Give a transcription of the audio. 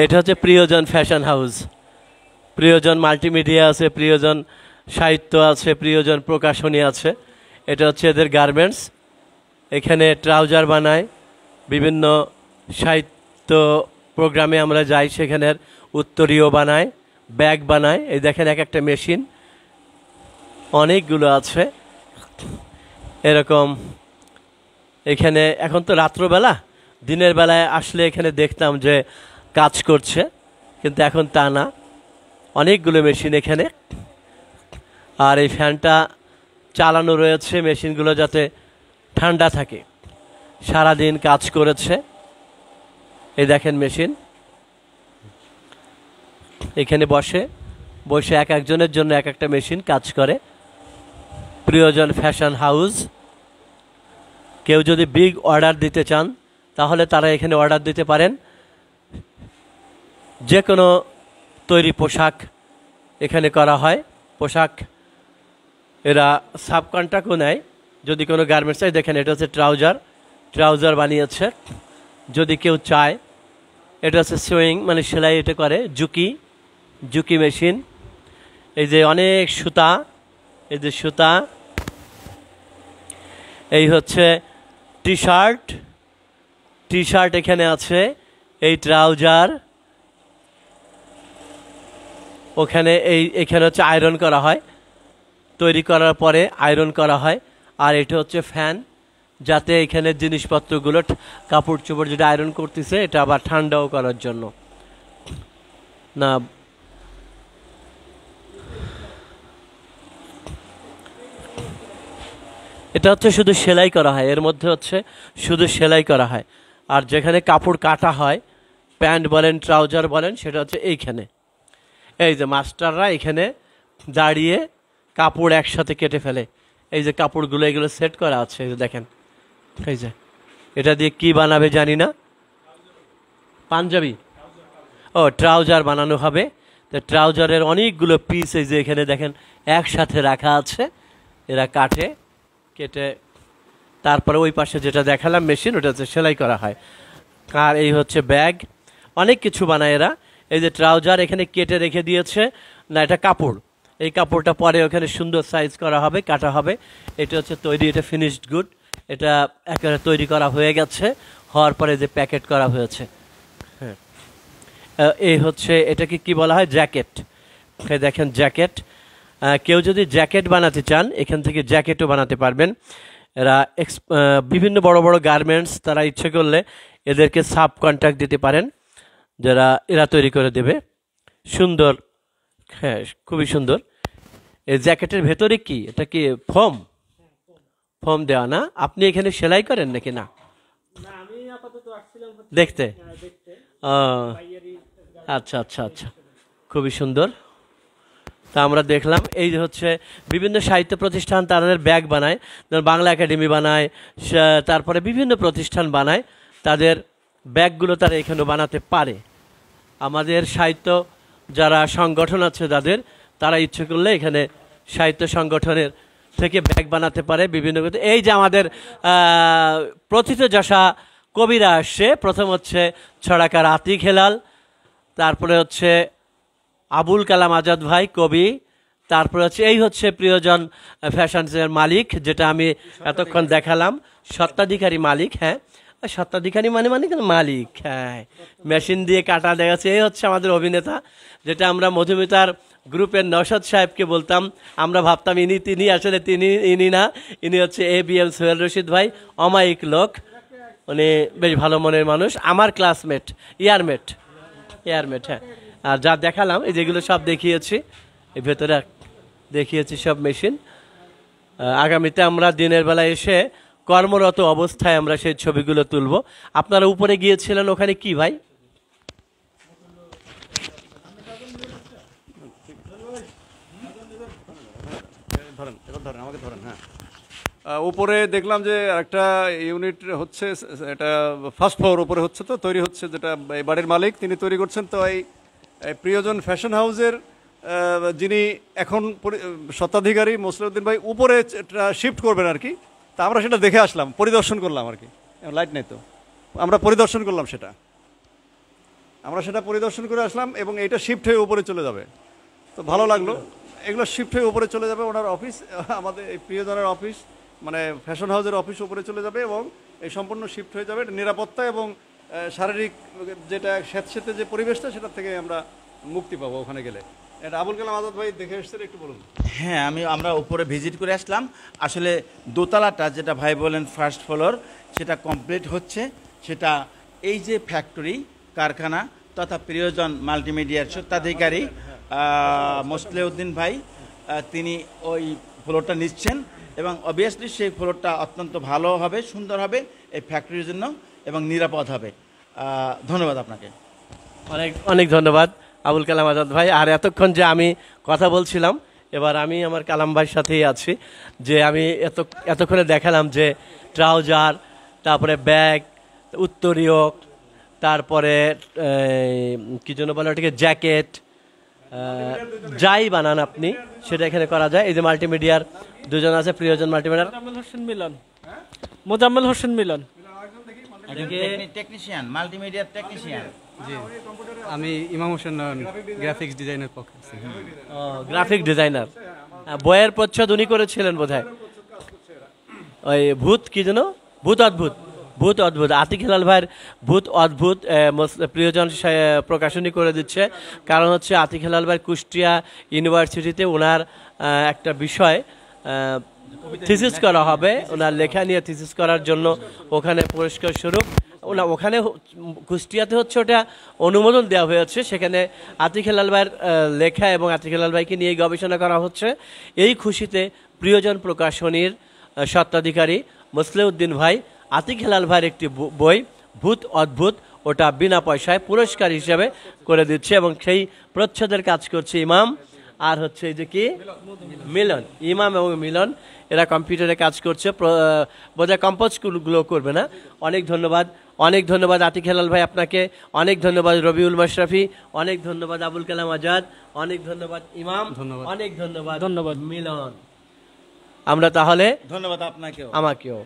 এটা হচ্ছে প্রিয়জন ফ্যাশন হাউস, প্রিয়জন মাল্টিমিডিয়া আছে, প্রিয়জন সাহিত্য আছে, প্রিয়জন প্রকাশনী আছে। এটা হচ্ছে এদের গার্মেন্টস। এখানে ট্রাউজার বানায়, বিভিন্ন সাহিত্য প্রোগ্রামে আমরা যাই, সেখানের উত্তরীয় বানায়, ব্যাগ বানায়। এই দেখেন এক একটা মেশিন অনেকগুলো আছে এরকম। এখানে এখন তো রাত্রবেলা, দিনের বেলায় আসলে এখানে দেখতাম যে কাজ করছে, কিন্তু এখন তা না, অনেকগুলো মেশিন এখানে। আর এই ফ্যানটা চালানো রয়েছে মেশিনগুলো যাতে ঠান্ডা থাকে, সারাদিন কাজ করেছে। এই দেখেন মেশিন, এখানে বসে বসে এক একজনের জন্য এক একটা মেশিন কাজ করে। প্রিয়জন ফ্যাশন হাউস। কেউ যদি বিগ অর্ডার দিতে চান তাহলে তারা এখানে অর্ডার দিতে পারেন। যে কোনো তৈরি পোশাক এখানে করা হয়। পোশাক এরা সাব কন্ট্রাক্টও নেয় যদি কোনো গার্মেন্টস চাই। দেখেন এটা হচ্ছে ট্রাউজার বানিয়েছে যদি কেউ চায়। এটা হচ্ছে সুইং, মানে সেলাই এটা করে, জুকি মেশিন। এই যে অনেক সুতা, এই যে সুতা। এই হচ্ছে টি শার্ট এখানে আছে, এই ট্রাউজার। ওখানে এখানে হচ্ছে আয়রন করা হয়, তৈরি করার পরে আয়রন করা হয়। আর এটা হচ্ছে ফ্যান, যাতে এখানে জিনিসপত্রগুলো, কাপড় চোপড় যেটা আয়রন করতেছে এটা আবার ঠান্ডাও করার জন্য না। এটা হচ্ছে শুধু সেলাই করা হয়, এর মধ্যে হচ্ছে শুধু সেলাই করা হয়। আর যেখানে কাপড় কাটা হয়, প্যান্ট বলেন ট্রাউজার বলেন, সেটা হচ্ছে এইখানে। এই যে মাস্টাররা এখানে দাঁড়িয়ে কাপড় একসাথে কেটে ফেলে। এই যে কাপড়গুলো এগুলো সেট করা আছে, এই যে দেখেন। এই যে এটা দিয়ে কি বানাবে জানি না, পাঞ্জাবি, ও ট্রাউজার বানানো হবে। তো ট্রাউজারের অনেকগুলো পিস এই যে এখানে দেখেন একসাথে রাখা আছে। এরা কেটে তারপরে ওই পাশে যেটা দেখালাম মেশিন, ওটা হচ্ছে সেলাই করা হয়। আর এই হচ্ছে ব্যাগ, অনেক কিছু বানায় এরা। এই যে ট্রাউজার এখানে কেটে রেখে দিয়েছে, না এটা কাপড়, এই কাপড়টা পরে ওখানে সুন্দর সাইজ করা হবে, কাটা হবে। এটা হচ্ছে তৈরি, এটা ফিনিশড গুড, এটা একেবারে তৈরি করা হয়ে গেছে, হওয়ার পরে যে প্যাকেট করা হয়েছে। হ্যাঁ, এই হচ্ছে এটাকে কি বলা হয়, জ্যাকেট। দেখেন জ্যাকেট, কেউ যদি জ্যাকেট বানাতে চান এখান থেকে জ্যাকেটও বানাতে পারবেন। এরা বিভিন্ন বড় বড় গার্মেন্টস, তারা ইচ্ছে করলে এদেরকে সাব কন্ট্রাক্ট দিতে পারেন, যারা এরা তৈরি করে দেবে। সুন্দর, হ্যাঁ খুবই সুন্দর। এই জ্যাকেটের ভেতরে কি, এটা কি ফোম দেওয়া না? আপনি এখানে সেলাই করেন নাকি? না, দেখতে। আচ্ছা আচ্ছা আচ্ছা, খুবই সুন্দর। তা আমরা দেখলাম এই যে হচ্ছে বিভিন্ন সাহিত্য প্রতিষ্ঠান তাদের ব্যাগ বানায়, বাংলা একাডেমি বানায়, তারপরে বিভিন্ন প্রতিষ্ঠান বানায়, তাদের ব্যাগগুলো তারা এখানে বানাতে পারে। আমাদের সাহিত্য যারা সংগঠন আছে তারা ইচ্ছে করলে এখানে সাহিত্য সংগঠনের থেকে ব্যাগ বানাতে পারে বিভিন্ন। এই যে আমাদের প্রথিতযশা কবিরা আসছে, প্রথম হচ্ছে ছড়াকার আতিক হেলাল, তারপরে হচ্ছে আবুল কালাম আজাদ ভাই কবি, তারপরে হচ্ছে এই হচ্ছে প্রিয়জন ফ্যাশনসের মালিক, যেটা আমি এতক্ষণ দেখালাম, স্বত্বাধিকারী মালিক। হ্যাঁ, স্বত্বাধিকারী মানে মালিক, হ্যাঁ, মেশিন দিয়ে কাটা দেখাচ্ছে। এই হচ্ছে আমাদের অভিনেতা, যেটা আমরা মধুমিতার গ্রুপের নওশাদ সাহেবকে বলতাম, আমরা ভাবতাম তিনি, আসলে ইনি না, ইনি হচ্ছে ABM সোহেল রশিদ ভাই, অমায়িক লোক, উনি বেশ ভালো মনের মানুষ, আমার ক্লাসমেট, ইয়ারমেট। হ্যাঁ, আর যা দেখালাম এই যেগুলো সব দেখিয়েছি, এই ভেতরে দেখিয়েছি সব মেশিন। আগামীতে আমরা দিনের বেলা এসে কর্মরত অবস্থায় আমরা সেই ছবিগুলো তুলব। আপনারা উপরে গিয়েছিলেন, ওখানে কি ভাই? উপরে দেখলাম যে একটা ইউনিট হচ্ছে, এটা ফার্স্ট ফ্লোর উপরে হচ্ছে, তো তৈরি হচ্ছে, যেটা এই বাড়ির মালিক তিনি তৈরি করছেন। তো এই প্রিয়জন ফ্যাশন হাউসের যিনি এখন স্বত্বাধিকারী মোসলেউদ্দিন ভাই উপরে শিফট করবেন আর কি। তা আমরা সেটা দেখে আসলাম, পরিদর্শন করলাম আর কি। লাইট নেই তো, আমরা পরিদর্শন করলাম সেটা। আমরা সেটা পরিদর্শন করে আসলাম এবং এটা শিফট হয়ে উপরে চলে যাবে। তো ভালো লাগলো, এগুলো শিফট হয়ে উপরে চলে যাবে, ওনার অফিস আমাদের এই প্রিয়জনের অফিস মানে ফ্যাশন হাউসের অফিস উপরে চলে যাবে এবং এই সম্পূর্ণ শিফট হয়ে যাবে। এটা নিরাপত্তা এবং শারীরিক যেটা স্যাঁতস্যাঁতে যে পরিবেশটা সেটা থেকে আমরা মুক্তি পাবো ওখানে গেলে। এটা আবুল কালাম আজাদ ভাই দেখে এসেছেন, একটু বলুন। হ্যাঁ, আমরা উপরে ভিজিট করে আসলাম। আসলে দোতলাটা যেটা ভাই বলেন ফার্স্ট ফ্লোর, সেটা কমপ্লিট হচ্ছে। সেটা এই যে ফ্যাক্টরি কারখানা তথা প্রিয়জন মাল্টিমিডিয়ার স্বত্বাধিকারী মোসলেউদ্দিন ভাই, তিনি ওই ফ্লোরটা নিচ্ছেন এবং অবভিয়াসলি সেই ফ্লোরটা অত্যন্ত ভালো হবে, সুন্দর হবে এই ফ্যাক্টরির জন্য এবং নিরাপদ হবে। ধন্যবাদ আপনাকে। অনেক অনেক ধন্যবাদ আবুল কালাম আজাদ ভাই। আর এতক্ষণ যে আমি কথা বলছিলাম, এবার আমি আমার কালাম ভাইয়ের সাথেই আছি, যে আমি এতক্ষণে দেখালাম যে ট্রাউজার, তারপরে ব্যাগ, উত্তরীয়, তারপরে কি জন্য বলে ওটাকে জ্যাকেট, যাই বানান আপনি সেটা এখানে করা যায়। এই যে মাল্টিমিডিয়ার দুজন আছে, প্রিয়জন মাল্টিমিডিয়ার, মোজাম্মেল হোসেন মিলন, টেকনিশিয়ান, মাল্টিমিডিয়ার টেকনিশিয়ান। জি, আমি ইমাম হোসেন নয়ন, গ্রাফিক্স ডিজাইনের পক্ষে আছি। Graphic designer. বইয়ের প্রচ্ছদ উনি করেছিলেন বোধহয়, ওই ভূত কি যেন, ভূত অদ্ভুত আতিক হেলাল ভাইয়ের ভূত অদ্ভুত প্রিয়জন প্রকাশনী করে দিচ্ছে। কারণ হচ্ছে আতিক হেলাল ভাই কুষ্টিয়া ইউনিভার্সিটিতে ওনার একটা বিষয় থিসিস করা হবে, ওনার লেখা নিয়ে থিসিস করার জন্য ওখানে পুরস্কার স্বরূপ ওখানে কুষ্টিয়াতে হচ্ছে ওটা অনুমোদন দেওয়া হয়েছে। সেখানে আতিক হেলাল ভাইয়ের লেখা এবং আতিক হেলাল ভাইকে নিয়ে গবেষণা করা হচ্ছে। এই খুশিতে প্রিয়জন প্রকাশনীর স্বত্বাধিকারী মোসলেউদ্দিন ভাই আতিক হেলাল ভাইয়ের একটি বই ভূত অদ্ভুত, ওটা বিনা পয়সায় পুরস্কার হিসেবে করে দিচ্ছে এবং সেই প্রচ্ছদের কাজ করছে ইমাম আর হচ্ছে এই যে কি মিলন, ইমাম এবং মিলন, এরা কম্পিউটারে কাজ করছে, বোধহয় কম্পোজগুলো করবে না। অনেক ধন্যবাদ আতিক হেলাল ভাই আপনাকে, অনেক ধন্যবাদ রবিউল মাশরাফি, অনেক ধন্যবাদ আবুল কালাম আজাদ, অনেক ধন্যবাদ ইমাম, অনেক ধন্যবাদ মিলন। আমরা তাহলে ধন্যবাদ আপনাকেও, আমাকেও।